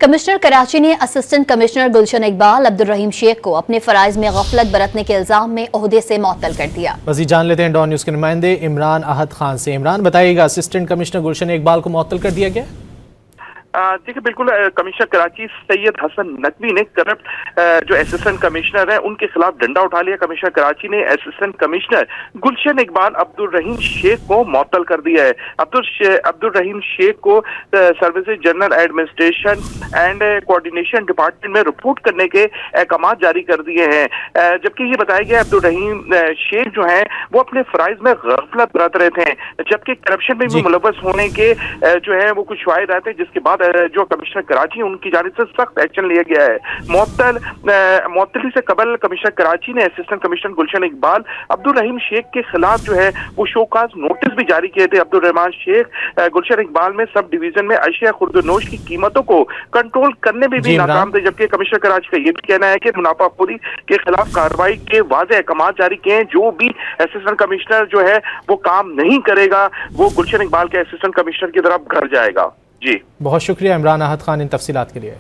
Commissioner Karachi ने assistant commissioner गुलशन इकबाल अब्दुल रहीम शेख को अपने फराइज में गफलत बरतने के इल्जाम में ओहदे से मुअत्तल कर दिया। मज़ीद जान लेते हैं डॉन न्यूज़ के नुमाइंदे इमरान अहद खान से। इमरान, बताइएगा, असिस्टेंट कमिश्नर गुलशन इकबाल को मुअत्तल कर दिया गया? देखिए, बिल्कुल कमिश्नर कराची सैयद हसन नकवी ने करप्ट जो असिस्टेंट कमिश्नर है उनके खिलाफ डंडा उठा लिया। कमिश्नर कराची ने असिस्टेंट कमिश्नर गुलशन इकबाल अब्दुल रहीम शेख को मुअत्तल कर दिया है। अब्दुल रहीम शेख को services general administration and coordination department में रिपोर्ट करने के अहकाम जारी कर दिए हैं। जबकि ये बताया गया अब्दुल रहीम शेख जो है वो अपने फराइज में गफलत बरत रहे थे, जबकि करप्शन में भी मुलव्वस होने के जो है वो कुछ वायद आए थे, जिसके बाद जो कमिश्नर कराची उनकी जानिब से सख्त एक्शन लिया गया है। मुअत्तली से कबल कमिश्नर कराची ने असिस्टेंट कमिश्नर गुलशन इकबाल अब्दुल रहीम शेख के खिलाफ जो है वो शोकाज नोटिस भी जारी किए थे। अब्दुल रहमान शेख गुलशन इकबाल में सब डिवीजन में अशिया खुर्दनोश की कीमतों को कंट्रोल करने में भी नाकाम थे, जबकि कमिश्नर कराची का ये भी कहना है कि मुनाफाखोरी के खिलाफ कार्रवाई के वाज़ेह अहकाम जारी किए हैं। जो भी असिस्टेंट कमिश्नर जो है वो काम नहीं करेगा वो गुलशन इकबाल के असिस्टेंट कमिश्नर की तरफ घर जाएगा। जी, बहुत शुक्रिया इमरान अहद खान इन तफसीलात के लिए।